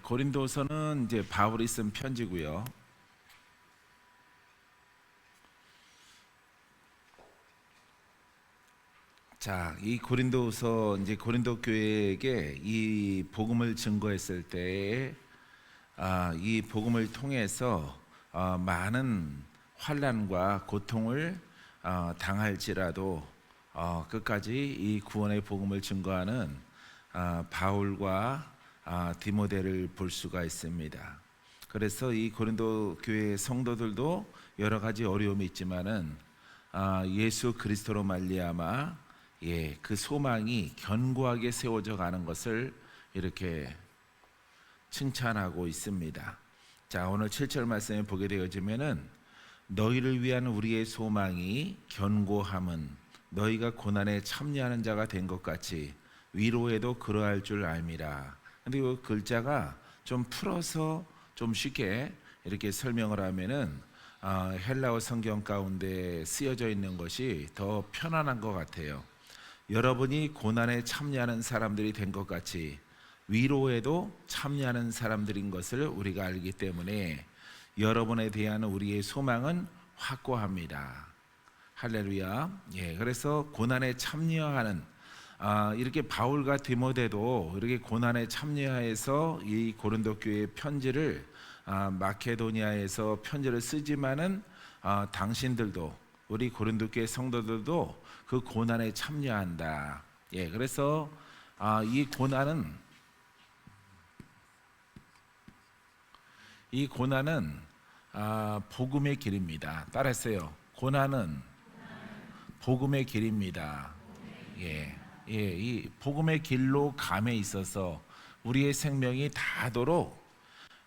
고린도서는 이제 바울이 쓴 편지고요. 자, 이 고린도서 이제 고린도 교회에게 이 복음을 증거했을 때에 이 복음을 통해서 많은 환난과 고통을 당할지라도 끝까지 이 구원의 복음을 증거하는 바울과 디모데를 볼 수가 있습니다. 그래서 이 고린도 교회 성도들도 여러 가지 어려움이 있지만은 예수 그리스도로 말미암아 그 소망이 견고하게 세워져 가는 것을 이렇게 칭찬하고 있습니다. 자, 오늘 7절 말씀에 보게 되어지면은 너희를 위한 우리의 소망이 견고함은 너희가 고난에 참여하는 자가 된 것 같이 위로에도 그러할 줄 알미라. 근데 이 글자가 좀 풀어서 좀 쉽게 이렇게 설명을 하면은 헬라어 성경 가운데 쓰여져 있는 것이 더 편안한 것 같아요. 여러분이 고난에 참여하는 사람들이 된 것 같이 위로에도 참여하는 사람들인 것을 우리가 알기 때문에 여러분에 대한 우리의 소망은 확고합니다. 할렐루야. 그래서 고난에 참여하는 이렇게 바울과 디모데도 이렇게 고난에 참여해서 이 고린도 교회 편지를 마케도니아에서 편지를 쓰지만은 당신들도 우리 고린도 교회 성도들도 그 고난에 참여한다. 그래서 이 고난은 복음의 길입니다. 따라했어요. 고난은 복음의 길입니다. 이 복음의 길로 감에 있어서 우리의 생명이 닿도록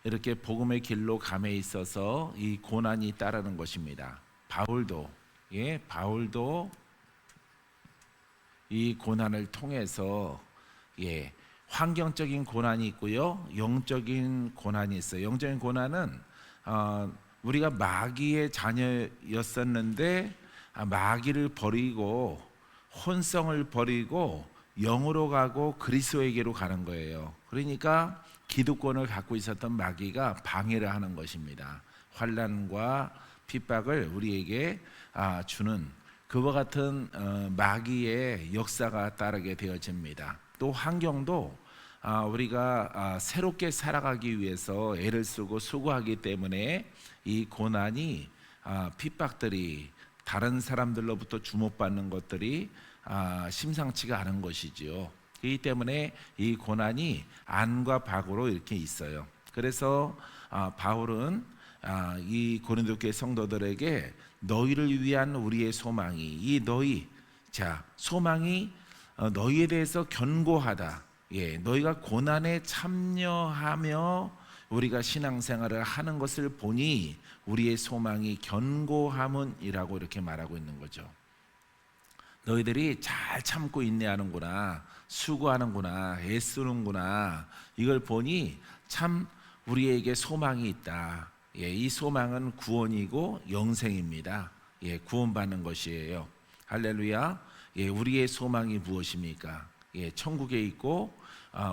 이렇게 복음의 길로 감에 있어서 이 고난이 따르는 것입니다. 바울도 이 고난을 통해서 환경적인 고난이 있고요, 영적인 고난이 있어요. 영적인 고난은 우리가 마귀의 자녀였었는데 마귀를 버리고 혼성을 버리고 영으로 가고 그리스도에게로 가는 거예요. 그러니까 기득권을 갖고 있었던 마귀가 방해를 하는 것입니다. 환난과 핍박을 우리에게 주는 그와 같은 마귀의 역사가 따르게 되어집니다. 또 환경도 우리가 새롭게 살아가기 위해서 애를 쓰고 수고하기 때문에 이 고난이 핍박들이 다른 사람들로부터 주목받는 것들이 심상치가 않은 것이지요. 그렇기 때문에 이 고난이 안과 밖으로 이렇게 있어요. 그래서 바울은 이 고린도 교회 성도들에게 너희를 위한 우리의 소망이 소망이 너희에 대해서 견고하다. 너희가 고난에 참여하며 우리가 신앙생활을 하는 것을 보니 우리의 소망이 견고함은이라고 이렇게 말하고 있는 거죠. 너희들이 잘 참고 인내하는구나, 수고하는구나, 애쓰는구나, 이걸 보니 참 우리에게 소망이 있다. 이 소망은 구원이고 영생입니다. 구원받는 것이에요. 할렐루야. 우리의 소망이 무엇입니까? 천국에 있고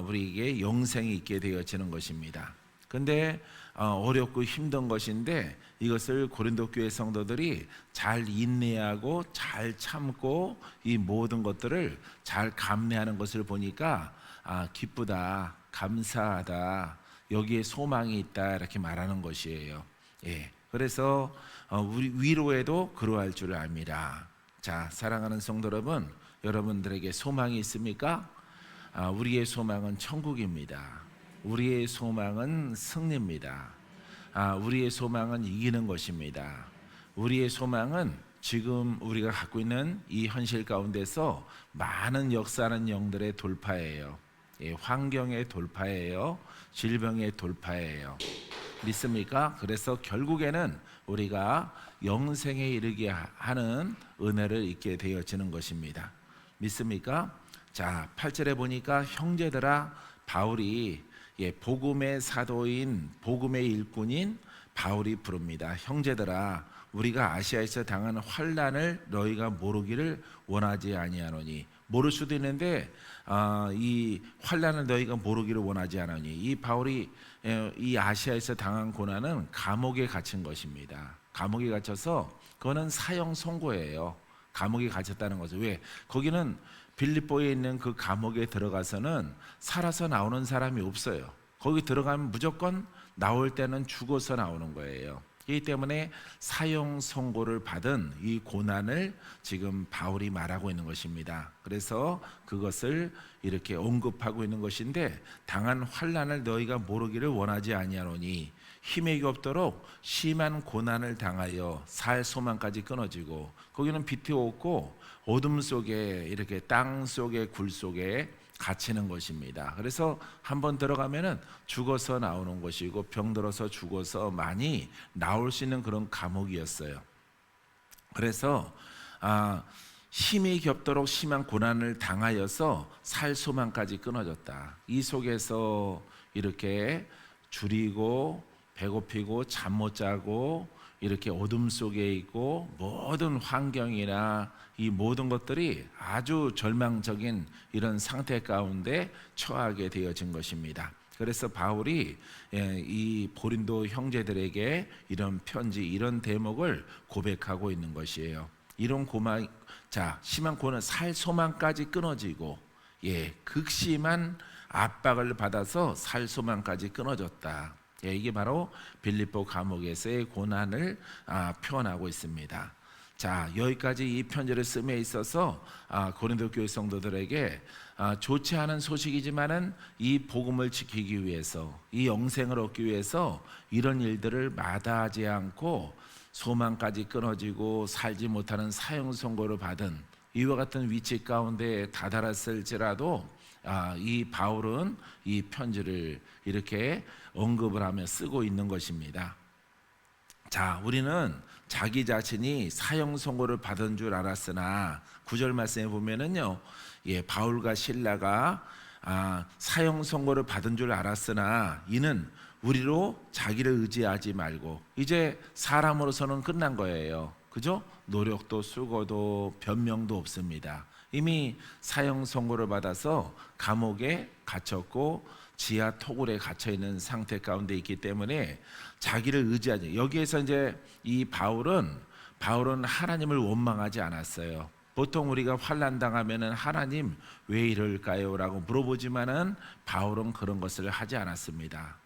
우리에게 영생이 있게 되어지는 것입니다. 근데 어렵고 힘든 것인데 이것을 고린도 교회 성도들이 잘 인내하고 잘 참고 이 모든 것들을 잘 감내하는 것을 보니까 기쁘다, 감사하다, 여기에 소망이 있다, 이렇게 말하는 것이에요. 그래서 우리 위로에도 그러할 줄 압니다. 자, 사랑하는 성도 여러분, 여러분들에게 소망이 있습니까? 우리의 소망은 천국입니다. 우리의 소망은 승리입니다. 우리의 소망은 이기는 것입니다. 우리의 소망은 지금 우리가 갖고 있는 이 현실 가운데서 많은 역사하는 영들의 돌파예요. 환경의 돌파예요. 질병의 돌파예요. 믿습니까? 그래서 결국에는 우리가 영생에 이르게 하는 은혜를 입게 되어지는 것입니다. 믿습니까? 자, 8절에 보니까 형제들아, 바울이 복음의 사도인 복음의 일꾼인 바울이 부릅니다. 형제들아, 우리가 아시아에서 당한 환난을 너희가 모르기를 원하지 아니하노니 모를 수도 있는데 이 환난을 너희가 모르기를 원하지 않으니, 이 바울이 이 아시아에서 당한 고난은 감옥에 갇힌 것입니다. 감옥에 갇혀서 그거는 사형 선고예요. 감옥에 갇혔다는 거죠. 왜? 거기는 빌립보에 있는 그 감옥에 들어가서는 살아서 나오는 사람이 없어요. 거기 들어가면 무조건 나올 때는 죽어서 나오는 거예요. 그렇기 때문에 사형 선고를 받은 이 고난을 지금 바울이 말하고 있는 것입니다. 그래서 그것을 이렇게 언급하고 있는 것인데, 당한 환난을 너희가 모르기를 원하지 아니하노니 힘이 없도록 심한 고난을 당하여 살 소망까지 끊어지고, 거기는 빛이 없고 어둠 속에 이렇게 땅 속에 굴 속에 갇히는 것입니다. 그래서 한번 들어가면은 죽어서 나오는 것이고, 병들어서 죽어서 많이 나올 수 있는 그런 감옥이었어요. 그래서 힘이 겹도록 심한 고난을 당하여서 살 소망까지 끊어졌다. 이 속에서 이렇게 줄이고 배고프고 잠 못 자고 이렇게 어둠 속에 있고, 모든 환경이나 이 모든 것들이 아주 절망적인 이런 상태 가운데 처하게 되어진 것입니다. 그래서 바울이 이 고린도 형제들에게 이런 편지, 이런 대목을 고백하고 있는 것이에요. 이런 심한 고난, 살 소망까지 끊어지고, 극심한 압박을 받아서 살 소망까지 끊어졌다. 이게 바로 빌립보 감옥에서의 고난을 표현하고 있습니다. 자, 여기까지 이 편지를 씀에 있어서 고린도 교회 성도들에게 좋지 않은 소식이지만은 이 복음을 지키기 위해서, 이 영생을 얻기 위해서 이런 일들을 마다하지 않고 소망까지 끊어지고 살지 못하는 사형 선고를 받은 이와 같은 위치 가운데 다다랐을지라도 이 바울은 이 편지를 이렇게 언급을 하며 쓰고 있는 것입니다. 자, 우리는 자기 자신이 사형 선고를 받은 줄 알았으나 9절 말씀에 보면은요, 바울과 실라가 사형 선고를 받은 줄 알았으나 이는 우리로 자기를 의지하지 말고, 이제 사람으로서는 끝난 거예요. 그죠? 노력도 수고도 변명도 없습니다. 이미 사형 선고를 받아서 감옥에 갇혔고 지하 토굴에 갇혀 있는 상태 가운데 있기 때문에 자기를 의지하지. 여기에서 이제 이 바울은 하나님을 원망하지 않았어요. 보통 우리가 환난 당하면은 하나님 왜 이럴까요?라고 물어보지만은 바울은 그런 것을 하지 않았습니다.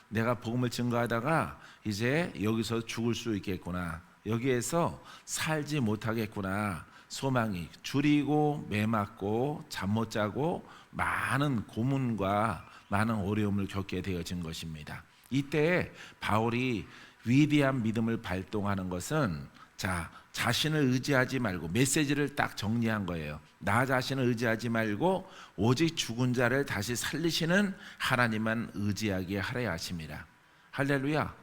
내가 복음을 증거하다가 이제 여기서 죽을 수 있겠구나, 여기에서 살지 못하겠구나, 소망이 줄이고 매맞고 잠 못 자고 많은 고문과 많은 어려움을 겪게 되어진 것입니다. 이때 바울이 위대한 믿음을 발동하는 것은 자신을 의지하지 말고, 메시지를 딱 정리한 거예요. 나 자신을 의지하지 말고 오직 죽은 자를 다시 살리시는 하나님만 의지하게 하려 하십니다. 할렐루야.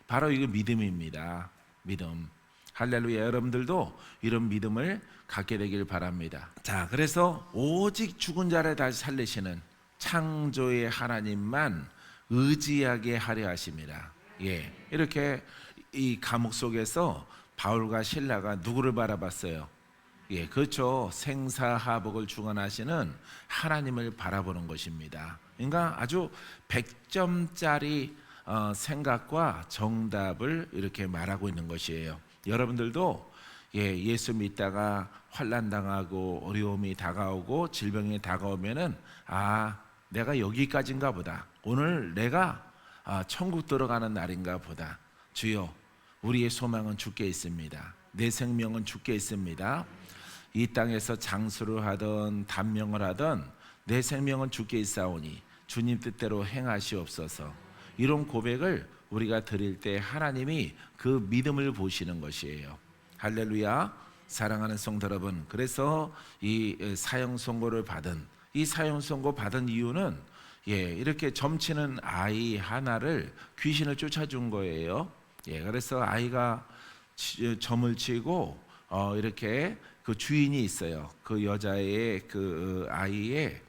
바로 이거 믿음입니다. 믿음. 할렐루야. 여러분들도 이런 믿음을 갖게 되길 바랍니다. 자, 그래서 오직 죽은 자를 다시 살리시는 창조의 하나님만 의지하게 하려 하십니다. 이렇게 이 감옥 속에서 바울과 실라가 누구를 바라봤어요? 그렇죠. 생사하복을 주관하시는 하나님을 바라보는 것입니다. 그러니까 아주 100점짜리 생각과 정답을 이렇게 말하고 있는 것이에요. 여러분들도 예수 믿다가 환난 당하고 어려움이 다가오고 질병이 다가오면은 내가 여기까지인가 보다, 오늘 내가 천국 들어가는 날인가 보다, 주여 우리의 소망은 주께 있습니다. 내 생명은 주께 있습니다. 이 땅에서 장수를 하든 단명을 하든 내 생명은 주께 있사오니 주님 뜻대로 행하시옵소서. 이런 고백을 우리가 드릴 때 하나님이 그 믿음을 보시는 것이에요. 할렐루야. 사랑하는 성도 여러분, 그래서 이 사형 선고를 받은, 이 사형 선고 받은 이유는 이렇게 점치는 아이 하나를 귀신을 쫓아준 거예요. 그래서 아이가 점을 치고 이렇게 그 주인이 있어요. 그 여자의 그 아이의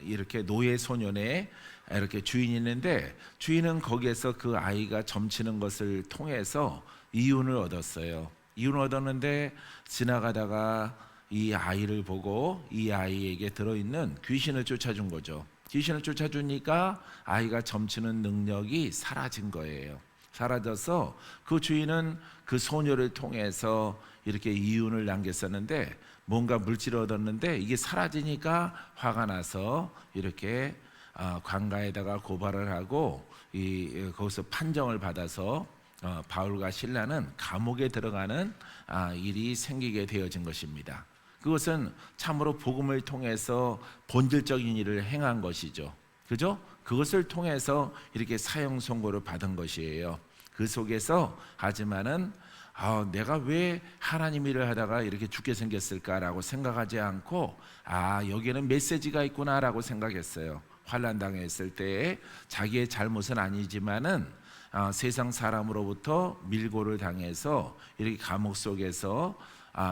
이렇게 노예 소년의 이렇게 주인이 있는데, 주인은 거기에서 그 아이가 점치는 것을 통해서 이윤을 얻었어요. 이윤을 얻었는데 지나가다가 이 아이를 보고 이 아이에게 들어있는 귀신을 쫓아준 거죠. 귀신을 쫓아주니까 아이가 점치는 능력이 사라진 거예요. 사라져서 그 주인은 그 소녀를 통해서 이렇게 이윤을 남겼었는데 뭔가 물질을 얻었는데 이게 사라지니까 화가 나서 이렇게 관가에다가 고발을 하고 거기서 판정을 받아서 바울과 실라는 감옥에 들어가는 일이 생기게 되어진 것입니다. 그것은 참으로 복음을 통해서 본질적인 일을 행한 것이죠. 그죠? 그것을 통해서 이렇게 사형 선고를 받은 것이에요. 그 속에서 하지만은 내가 왜 하나님 일을 하다가 이렇게 죽게 생겼을까라고 생각하지 않고 여기에는 메시지가 있구나라고 생각했어요. 환난 당했을 때에 자기의 잘못은 아니지만은 세상 사람으로부터 밀고를 당해서 이렇게 감옥 속에서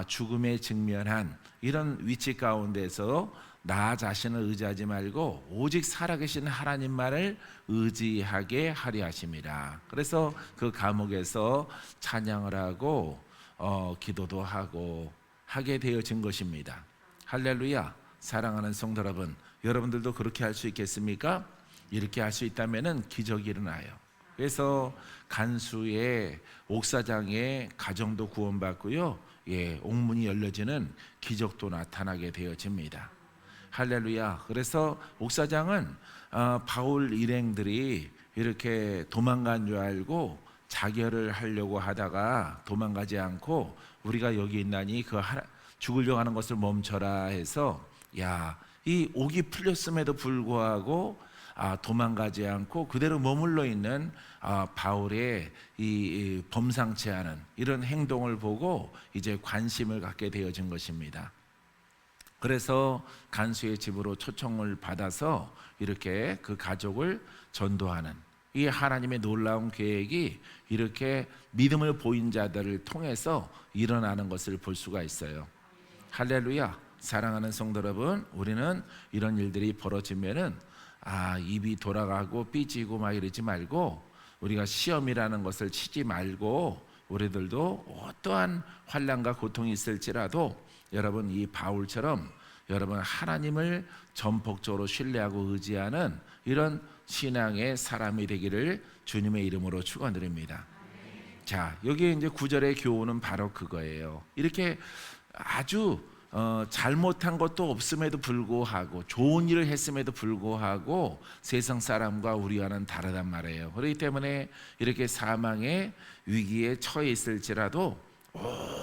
죽음에 직면한 이런 위치 가운데서 나 자신을 의지하지 말고 오직 살아계신 하나님만을 의지하게 하려 하심이라. 그래서 그 감옥에서 찬양을 하고 기도도 하고 하게 되어진 것입니다. 할렐루야. 사랑하는 성도 여러분, 여러분들도 그렇게 할 수 있겠습니까? 이렇게 할 수 있다면 기적이 일어나요. 그래서 간수의 옥사장의 가정도 구원받고요, 옥문이 열려지는 기적도 나타나게 되어집니다. 할렐루야. 그래서 옥사장은 바울 일행들이 이렇게 도망간 줄 알고 자결을 하려고 하다가 도망가지 않고 우리가 여기 있나니 죽으려고 하는 것을 멈춰라 해서 이 옥이 풀렸음에도 불구하고 도망가지 않고 그대로 머물러 있는 바울의 이 범상치 않은 이런 행동을 보고 이제 관심을 갖게 되어진 것입니다. 그래서 간수의 집으로 초청을 받아서 이렇게 그 가족을 전도하는 이 하나님의 놀라운 계획이 이렇게 믿음을 보인 자들을 통해서 일어나는 것을 볼 수가 있어요. 할렐루야. 사랑하는 성도 여러분, 우리는 이런 일들이 벌어지면은 입이 돌아가고 삐지고 막 이러지 말고 우리가 시험이라는 것을 치지 말고 우리들도 어떠한 환난과 고통이 있을지라도 여러분 이 바울처럼 여러분 하나님을 전폭적으로 신뢰하고 의지하는 이런 신앙의 사람이 되기를 주님의 이름으로 축원드립니다. 자, 여기 이제 9절의 교훈은 바로 그거예요. 이렇게 아주 잘못한 것도 없음에도 불구하고 좋은 일을 했음에도 불구하고 세상 사람과 우리와는 다르단 말이에요. 그렇기 때문에 이렇게 사망의 위기에 처해 있을지라도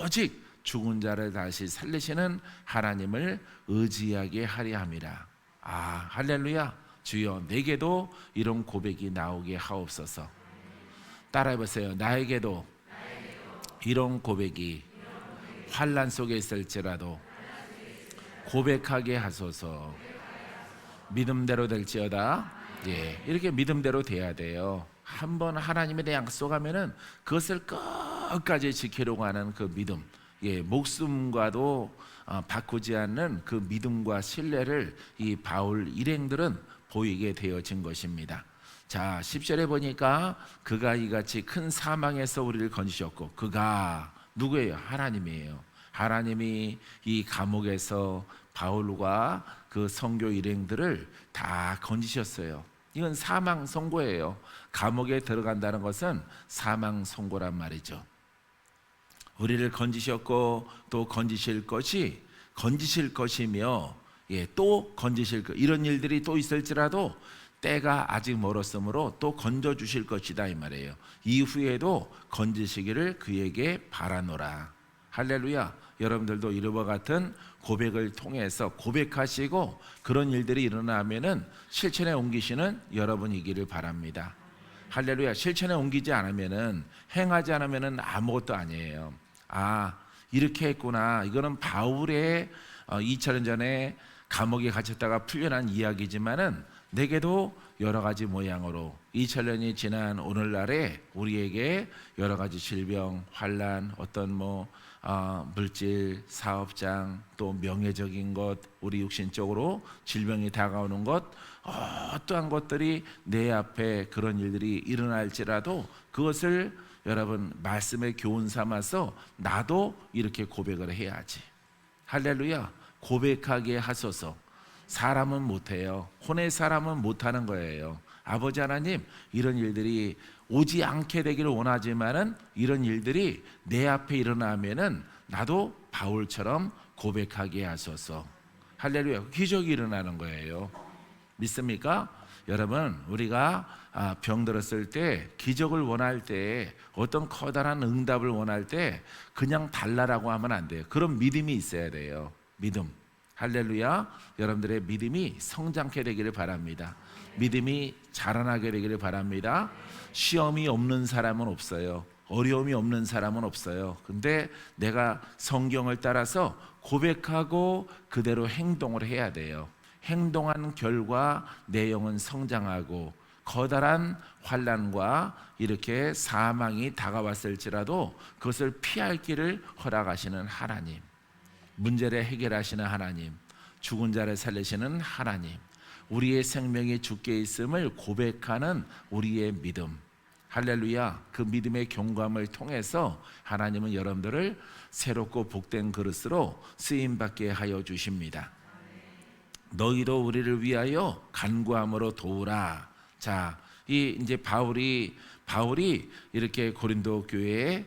오직 죽은 자를 다시 살리시는 하나님을 의지하게 하려 함이라. 할렐루야. 주여 내게도 이런 고백이 나오게 하옵소서. 따라해보세요. 나에게도 이런 고백이 환난 속에 있을지라도 고백하게 하소서. 믿음대로 될지어다. 이렇게 믿음대로 돼야 돼요. 한번 하나님에 대해 약속하면은 그것을 끝까지 지키려고 하는 그 믿음, 목숨과도 바꾸지 않는 그 믿음과 신뢰를 이 바울 일행들은 보이게 되어진 것입니다. 자, 10절에 보니까 그가 이같이 큰 사망에서 우리를 건지셨고, 그가 누구예요? 하나님이에요. 하나님이 이 감옥에서 바울과 그 선교 일행들을 다 건지셨어요. 이건 사망 선고예요. 감옥에 들어간다는 것은 사망 선고란 말이죠. 우리를 건지셨고 또 건지실 것이며 또 건지실 것, 이런 일들이 또 있을지라도 때가 아직 멀었으므로 또 건져주실 것이다 이 말이에요. 이후에도 건지시기를 그에게 바라노라. 할렐루야. 여러분들도 이와 같은 고백을 통해서 고백하시고 그런 일들이 일어나면은 실천에 옮기시는 여러분이기를 바랍니다. 할렐루야. 실천에 옮기지 않으면은, 행하지 않으면은 아무것도 아니에요. 이렇게 했구나. 이거는 바울의 2000년 전에 감옥에 갇혔다가 풀려난 이야기지만은 내게도 여러 가지 모양으로 2000년이 지난 오늘날에 우리에게 여러 가지 질병, 환난, 어떤 물질, 사업장, 또 명예적인 것, 우리 육신적으로 질병이 다가오는 것, 어떠한 것들이 내 앞에 그런 일들이 일어날지라도 그것을 여러분 말씀의 교훈 삼아서 나도 이렇게 고백을 해야지. 할렐루야. 고백하게 하소서. 사람은 못해요. 혼의 사람은 못하는 거예요. 아버지 하나님, 이런 일들이 오지 않게 되기를 원하지만은 이런 일들이 내 앞에 일어나면은 나도 바울처럼 고백하게 하소서. 할렐루야. 기적이 일어나는 거예요. 믿습니까? 여러분, 우리가 병들었을 때, 기적을 원할 때, 어떤 커다란 응답을 원할 때 그냥 달라라고 하면 안 돼요. 그런 믿음이 있어야 돼요. 믿음. 할렐루야. 여러분들의 믿음이 성장케 되기를 바랍니다. 믿음이 자라나게 되기를 바랍니다. 시험이 없는 사람은 없어요. 어려움이 없는 사람은 없어요. 근데 내가 성경을 따라서 고백하고 그대로 행동을 해야 돼요. 행동한 결과 내 영은 성장하고 커다란 환난과 이렇게 사망이 다가왔을지라도 그것을 피할 길을 허락하시는 하나님, 문제를 해결하시는 하나님, 죽은 자를 살리시는 하나님, 우리의 생명이 주께 있음을 고백하는 우리의 믿음. 할렐루야. 그 믿음의 경감을 통해서 하나님은 여러분들을 새롭고 복된 그릇으로 쓰임받게 하여 주십니다. 너희도 우리를 위하여 간구함으로 도우라. 자, 이제 바울이 이렇게 고린도 교회의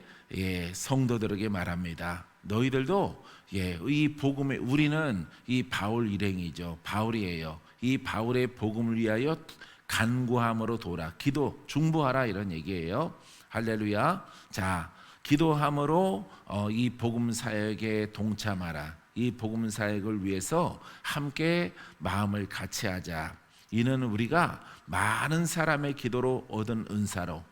성도들에게 말합니다. 너희들도 이 복음에, 우리는 이 바울 일행이죠. 바울이에요. 이 바울의 복음을 위하여 간구함으로 도우라. 기도 중보하라, 이런 얘기예요. 할렐루야. 자, 기도함으로 이 복음 사역에 동참하라. 이 복음 사역을 위해서 함께 마음을 같이 하자. 이는 우리가 많은 사람의 기도로 얻은 은사로,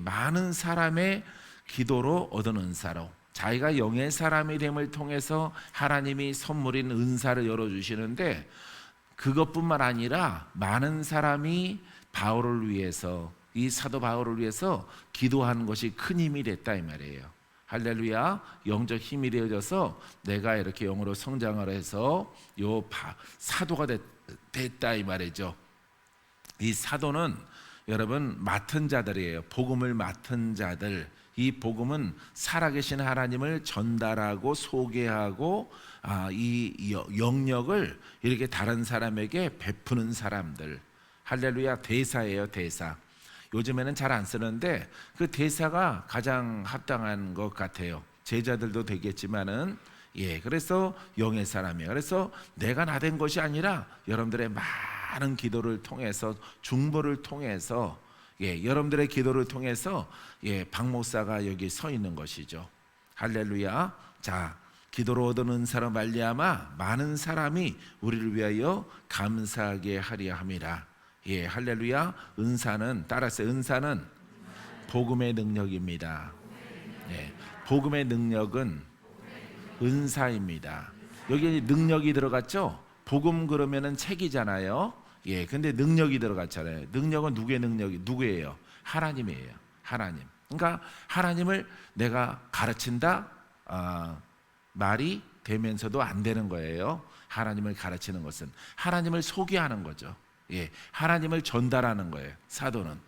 많은 사람의 기도로 얻은 은사로, 자기가 영의 사람이 됨을 통해서 하나님이 선물인 은사를 열어주시는데, 그것뿐만 아니라 많은 사람이 바울을 위해서, 이 사도 바울을 위해서 기도하는 것이 큰 힘이 됐다, 이 말이에요. 할렐루야. 영적 힘이 되어져서 내가 이렇게 영으로 성장을 해서 사도가 됐다, 이 말이죠. 이 사도는 여러분 맡은 자들이에요. 복음을 맡은 자들. 이 복음은 살아계신 하나님을 전달하고 소개하고 이 영역을 이렇게 다른 사람에게 베푸는 사람들. 할렐루야. 대사예요, 대사. 요즘에는 잘 안 쓰는데 그 대사가 가장 합당한 것 같아요. 제자들도 되겠지만은, 그래서 영의 사람이에요. 그래서 내가 나된 것이 아니라 여러분들의 많은 기도를 통해서, 중보를 통해서, 여러분들의 기도를 통해서 박 목사가 여기 서 있는 것이죠. 할렐루야. 자, 기도로 얻은 은사로 말미암아 많은 사람이 우리를 위하여 감사하게 하려 함이라. 할렐루야. 은사는, 따라서 은사는 복음의 능력입니다. 복음의 능력은 은사입니다. 여기 능력이 들어갔죠? 복음 그러면은 책이잖아요. 근데 능력이 들어갔잖아요. 능력은 누구의 능력이, 누구예요? 하나님이에요. 하나님. 그러니까 하나님을 내가 가르친다, 말이 되면서도 안 되는 거예요. 하나님을 가르치는 것은 하나님을 소개하는 거죠. 하나님을 전달하는 거예요, 사도는.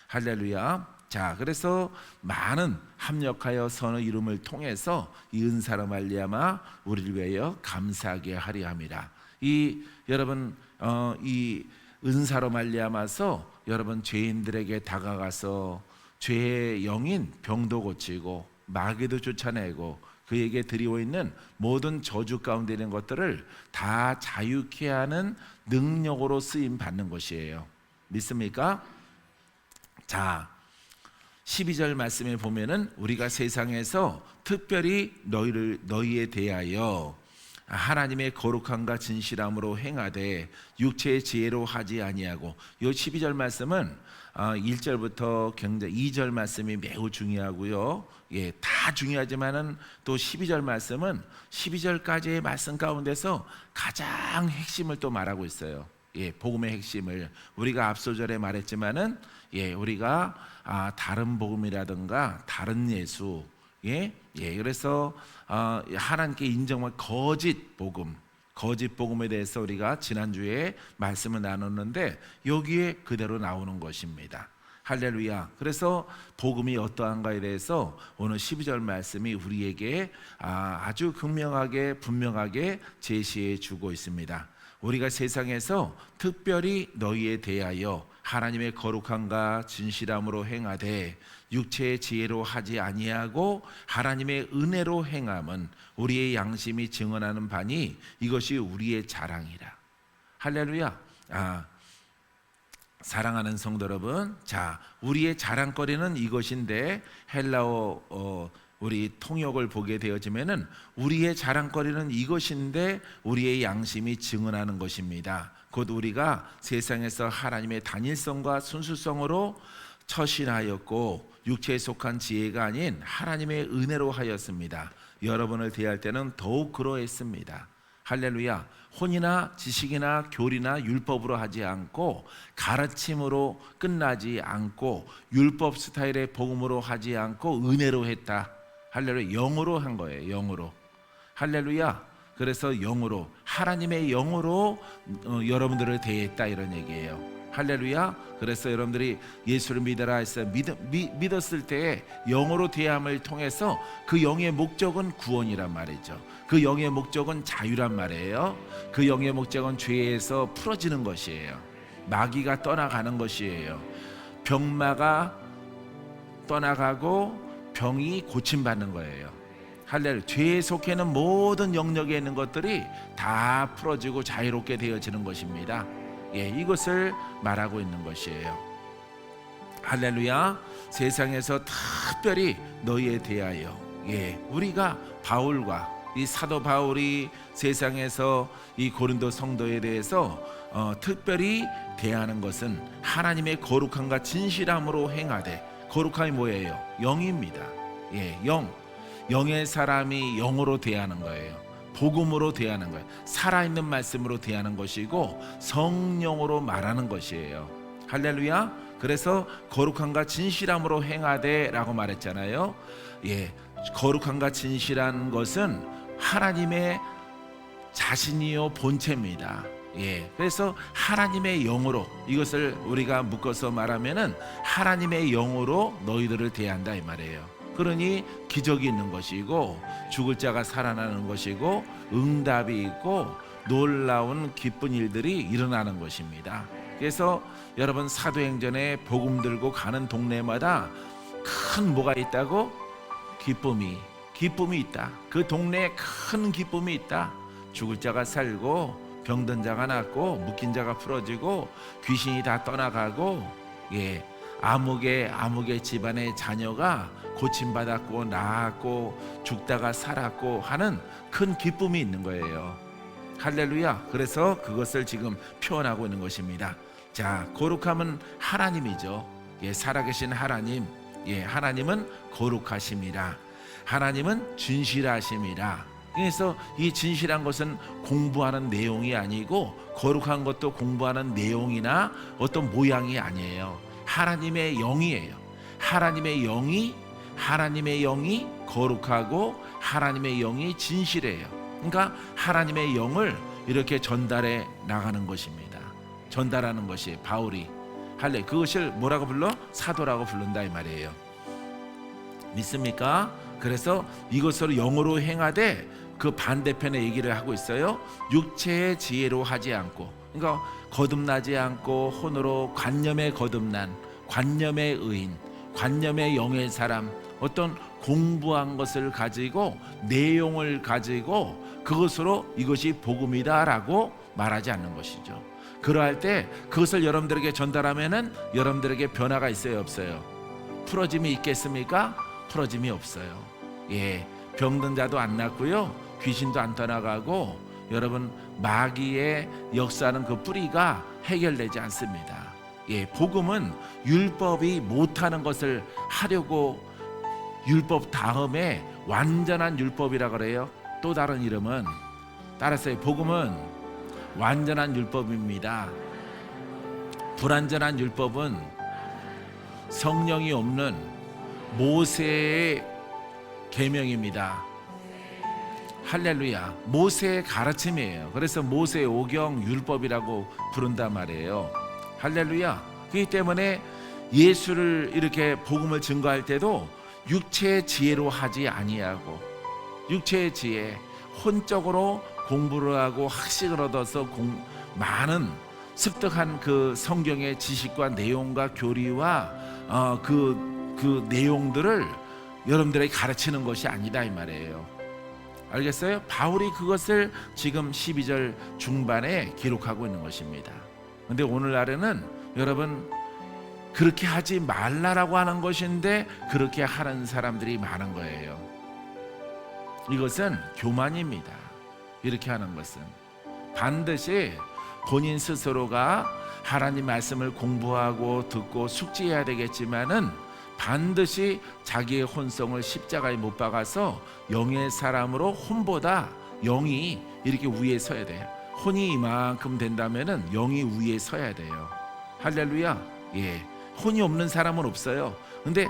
할렐루야. 자, 그래서 많은 합력하여 선의 이름을 통해서 이 은사로 말미암아 우리를 위하여 감사하게 하려 함이라. 여러분, 이 은사로 말미암아서 여러분 죄인들에게 다가가서 죄의 영인 병도 고치고 마귀도 쫓아내고 그에게 드리고 있는 모든 저주 가운데 있는 것들을 다 자유케 하는 능력으로 쓰임 받는 것이에요. 믿습니까? 자, 12절 말씀에 보면은 우리가 세상에서 특별히 너희에 대하여 하나님의 거룩함과 진실함으로 행하되 육체의 지혜로 하지 아니하고, 이 12절 말씀은 1절부터 굉장히 2절 말씀이 매우 중요하고요. 다 중요하지만은 또 12절 말씀은 12절까지의 말씀 가운데서 가장 핵심을 또 말하고 있어요. 복음의 핵심을 우리가 앞서 절에 말했지만은 우리가 다른 복음이라든가 다른 예수, 그래서 하나님께 인정할 거짓 복음에 대해서 우리가 지난주에 말씀을 나눴는데 여기에 그대로 나오는 것입니다. 할렐루야. 그래서 복음이 어떠한가에 대해서 오늘 12절 말씀이 우리에게 아주 극명하게 분명하게 제시해 주고 있습니다. 우리가 세상에서 특별히 너희에 대하여 하나님의 거룩함과 진실함으로 행하되 육체의 지혜로 하지 아니하고 하나님의 은혜로 행함은 우리의 양심이 증언하는 바니 이것이 우리의 자랑이라. 할렐루야. 사랑하는 성도 여러분, 자, 우리의 자랑거리는 이것인데 헬라어 우리 통역을 보게 되어지면은 우리의 자랑거리는 이것인데 우리의 양심이 증언하는 것입니다. 곧 우리가 세상에서 하나님의 단일성과 순수성으로 처신하였고 육체에 속한 지혜가 아닌 하나님의 은혜로 하였습니다. 여러분을 대할 때는 더욱 그러했습니다. 할렐루야. 혼이나 지식이나 교리나 율법으로 하지 않고 가르침으로 끝나지 않고 율법 스타일의 복음으로 하지 않고 은혜로 했다. 할렐루야. 영으로 한 거예요. 영으로. 할렐루야. 그래서 영으로, 하나님의 영으로 여러분들을 대했다 이런 얘기예요. 할렐루야. 그래서 여러분들이 예수를 믿어라 해서 믿었을 때 영으로 대함을 통해서 그 영의 목적은 구원이란 말이죠. 그 영의 목적은 자유란 말이에요. 그 영의 목적은 죄에서 풀어지는 것이에요. 마귀가 떠나가는 것이에요. 병마가 떠나가고 병이 고침받는 거예요. 할렐루야. 죄에 속해 있는 모든 영역에 있는 것들이 다 풀어지고 자유롭게 되어지는 것입니다. 이것을 말하고 있는 것이에요. 할렐루야. 세상에서 특별히 너희에 대하여, 우리가 바울과 이 사도 바울이 세상에서 이 고린도 성도에 대해서 특별히 대하는 것은 하나님의 거룩함과 진실함으로 행하되, 거룩함이 뭐예요? 영입니다. 영의 사람이 영으로 대하는 거예요. 복음으로 대하는 거예요. 살아있는 말씀으로 대하는 것이고 성령으로 말하는 것이에요. 할렐루야. 그래서 거룩함과 진실함으로 행하되 라고 말했잖아요. 거룩함과 진실한 것은 하나님의 자신이요 본체입니다. 그래서 하나님의 영으로, 이것을 우리가 묶어서 말하면은 하나님의 영으로 너희들을 대한다 이 말이에요. 그러니 기적이 있는 것이고 죽을 자가 살아나는 것이고 응답이 있고 놀라운 기쁜 일들이 일어나는 것입니다. 그래서 여러분, 사도행전에 복음 들고 가는 동네마다 큰 뭐가 있다고? 기쁨이 있다. 그 동네에 큰 기쁨이 있다. 죽을 자가 살고 병든 자가 낫고 묶인 자가 풀어지고 귀신이 다 떠나가고 아무개 집안의 자녀가 고침받았고 나았고 죽다가 살았고 하는 큰 기쁨이 있는 거예요. 할렐루야. 그래서 그것을 지금 표현하고 있는 것입니다. 자, 거룩함은 하나님이죠. 살아계신 하나님. 하나님은 거룩하심이라. 하나님은 진실하심이라. 그래서 이 진실한 것은 공부하는 내용이 아니고 거룩한 것도 공부하는 내용이나 어떤 모양이 아니에요. 하나님의 영이에요. 하나님의 영이 거룩하고 하나님의 영이 진실해요. 그러니까 하나님의 영을 이렇게 전달해 나가는 것입니다. 전달하는 것이 바울이 그것을 뭐라고 불러? 사도라고 부른다 이 말이에요. 믿습니까? 그래서 이것을 영으로 행하되 그 반대편에 얘기를 하고 있어요. 육체의 지혜로 하지 않고, 그러니까 거듭나지 않고 혼으로 관념에 거듭난, 관념의 의인, 관념의 영의 사람, 어떤 공부한 것을 가지고 내용을 가지고 그것으로 이것이 복음이다라고 말하지 않는 것이죠. 그러할 때 그것을 여러분들에게 전달하면은 여러분들에게 변화가 있어요, 없어요? 풀어짐이 있겠습니까? 풀어짐이 없어요. 병든 자도 안 낫고요, 귀신도 안 떠나가고, 여러분, 마귀의 역사하는 그 뿌리가 해결되지 않습니다. 복음은 율법이 못하는 것을 하려고, 율법 다음에 완전한 율법이라 그래요. 또 다른 이름은, 따라서요, 복음은 완전한 율법입니다. 불완전한 율법은 성령이 없는 모세의 계명입니다. 할렐루야. 모세의 가르침이에요. 그래서 모세의 오경 율법이라고 부른단 말이에요. 할렐루야. 그렇기 때문에 예수를 이렇게 복음을 증거할 때도 육체의 지혜로 하지 아니하고, 육체의 지혜, 혼적으로 공부를 하고 학식을 얻어서 많은 습득한 그 성경의 지식과 내용과 교리와 그 내용들을 여러분들에게 가르치는 것이 아니다 이 말이에요. 알겠어요? 바울이 그것을 지금 12절 중반에 기록하고 있는 것입니다. 근데 오늘날에는 여러분 그렇게 하지 말라라고 하는 것인데 그렇게 하는 사람들이 많은 거예요. 이것은 교만입니다. 이렇게 하는 것은 반드시 본인 스스로가 하나님 말씀을 공부하고 듣고 숙지해야 되겠지만은 반드시 자기의 혼성을 십자가에 못 박아서 영의 사람으로 혼보다 영이 이렇게 위에 서야 돼요. 혼이 이만큼 된다면은 영이 위에 서야 돼요. 할렐루야. 예, 혼이 없는 사람은 없어요. 근데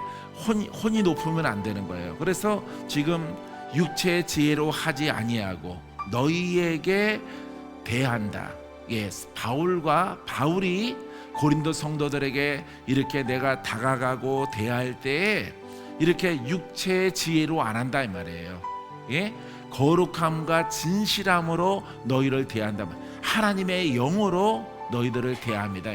혼이 높으면 안 되는 거예요. 그래서 지금 육체의 지혜로 하지 아니하고 너희에게 대한다. 예, 바울이 고린도 성도들에게 이렇게 내가 다가가고 대할 때 이렇게 육체의 지혜로 안 한다 이 말이에요. 예? 거룩함과 진실함으로 너희를 대한다. 하나님의 영으로 너희들을 대합니다.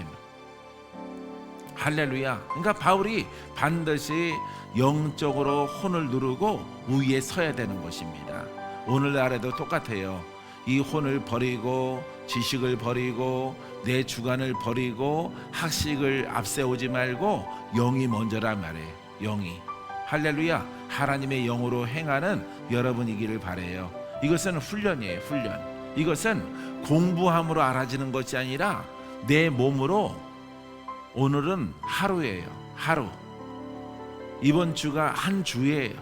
할렐루야. 그러니까 바울이 반드시 영적으로 혼을 누르고 위에 서야 되는 것입니다. 오늘날에도 똑같아요. 이 혼을 버리고 지식을 버리고 내 주관을 버리고 학식을 앞세우지 말고 영이 먼저란 말이에요. 영이. 할렐루야. 하나님의 영으로 행하는 여러분이기를 바라요. 이것은 훈련이에요. 훈련. 이것은 공부함으로 알아지는 것이 아니라 내 몸으로. 오늘은 하루예요. 하루. 이번 주가 한 주예요.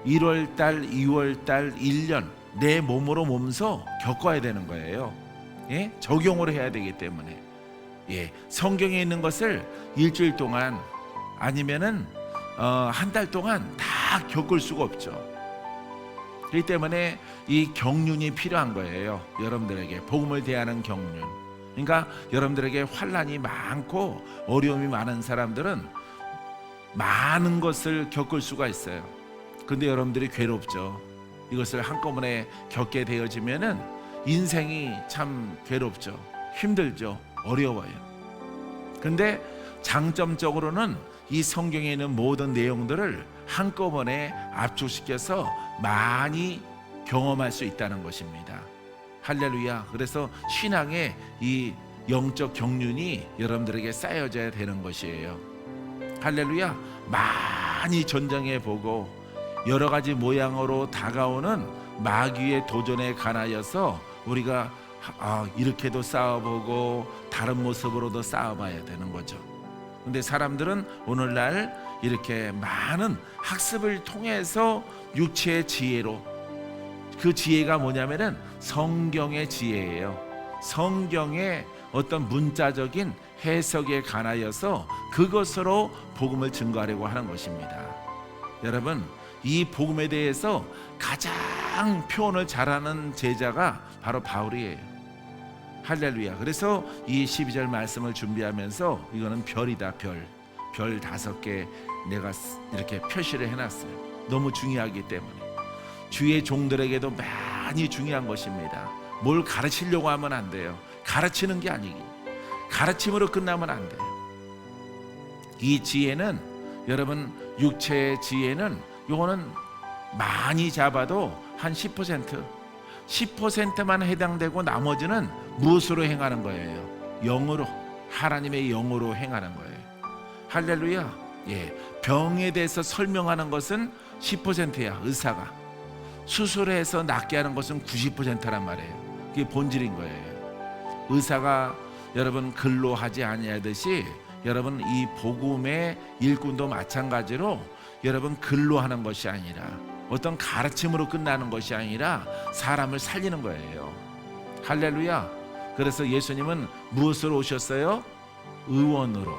1월달, 2월달, 1년 내 몸으로 몸소 겪어야 되는 거예요. 예? 적용을 해야 되기 때문에. 예, 성경에 있는 것을 일주일 동안 아니면은 한 달 동안 다 겪을 수가 없죠. 그렇기 때문에 이 경륜이 필요한 거예요. 여러분들에게 복음을 대하는 경륜. 그러니까 여러분들에게 환난이 많고 어려움이 많은 사람들은 많은 것을 겪을 수가 있어요. 근데 여러분들이 괴롭죠. 이것을 한꺼번에 겪게 되어지면은 인생이 참 괴롭죠. 힘들죠. 어려워요. 근데 장점적으로는 이 성경에 있는 모든 내용들을 한꺼번에 압축시켜서 많이 경험할 수 있다는 것입니다. 할렐루야. 그래서 신앙의 이 영적 경륜이 여러분들에게 쌓여져야 되는 것이에요. 할렐루야. 많이 전쟁해 보고 여러 가지 모양으로 다가오는 마귀의 도전에 관하여서 우리가 이렇게도 싸워보고 다른 모습으로도 싸워봐야 되는 거죠. 근데 사람들은 오늘날 이렇게 많은 학습을 통해서 육체의 지혜로, 그 지혜가 뭐냐면은 성경의 지혜예요. 성경의 어떤 문자적인 해석에 관하여서 그것으로 복음을 증거하려고 하는 것입니다. 여러분, 이 복음에 대해서 가장 표현을 잘하는 제자가 바로 바울이에요. 할렐루야. 그래서 이 12절 말씀을 준비하면서 이거는 별이다. 별 5개 내가 이렇게 표시를 해놨어요. 너무 중요하기 때문에 주의 종들에게도 많이 중요한 것입니다. 뭘 가르치려고 하면 안 돼요. 가르치는 게 아니기, 가르침으로 끝나면 안 돼요. 이 지혜는 여러분, 육체의 지혜는 요거는 많이 잡아도 한 10%만 해당되고 나머지는 무엇으로 행하는 거예요? 영으로, 하나님의 영으로 행하는 거예요. 할렐루야. 예, 병에 대해서 설명하는 것은 10%야. 의사가 수술해서 낫게 하는 것은 90%란 말이에요. 그게 본질인 거예요. 의사가 여러분 글로 하지 아니하듯이 여러분 이 복음의 일꾼도 마찬가지로 여러분 글로 하는 것이 아니라 어떤 가르침으로 끝나는 것이 아니라 사람을 살리는 거예요. 할렐루야. 그래서 예수님은 무엇으로 오셨어요? 의원으로,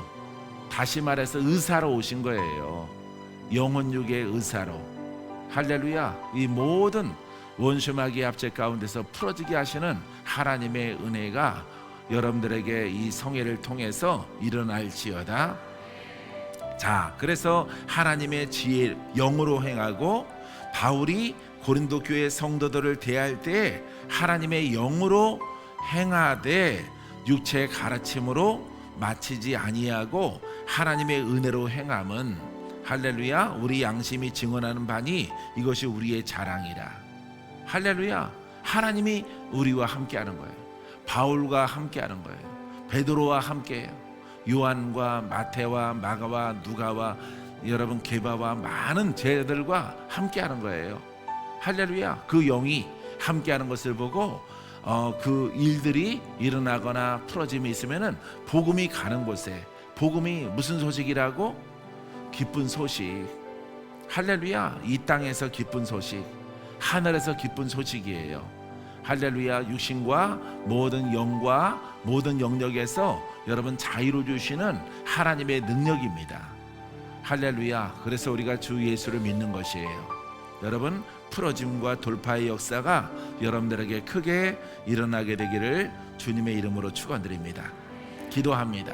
다시 말해서 의사로 오신 거예요. 영혼육의 의사로. 할렐루야. 이 모든 원수마귀의 압제 가운데서 풀어지게 하시는 하나님의 은혜가 여러분들에게 이 성회를 통해서 일어날지어다. 자, 그래서 하나님의 지혜 영으로 행하고 바울이 고린도 교회 성도들을 대할 때 하나님의 영으로 행하되 육체의 가르침으로 마치지 아니하고 하나님의 은혜로 행함은 할렐루야 우리 양심이 증언하는 바니 이것이 우리의 자랑이라. 할렐루야 하나님이 우리와 함께하는 거예요. 바울과 함께하는 거예요. 베드로와 함께해요. 요한과 마태와 마가와 누가와 여러분 게바와 많은 제자들과 함께하는 거예요. 할렐루야 그 영이 함께하는 것을 보고 그 일들이 일어나거나 풀어짐이 있으면은 복음이 가는 곳에 복음이 무슨 소식이라고? 기쁜 소식. 할렐루야 이 땅에서 기쁜 소식 하늘에서 기쁜 소식이에요. 할렐루야 육신과 모든 영과 모든 영역에서 여러분 자유를 주시는 하나님의 능력입니다. 할렐루야 그래서 우리가 주 예수를 믿는 것이에요. 여러분 풀어짐과 돌파의 역사가 여러분들에게 크게 일어나게 되기를 주님의 이름으로 축원드립니다. 기도합니다.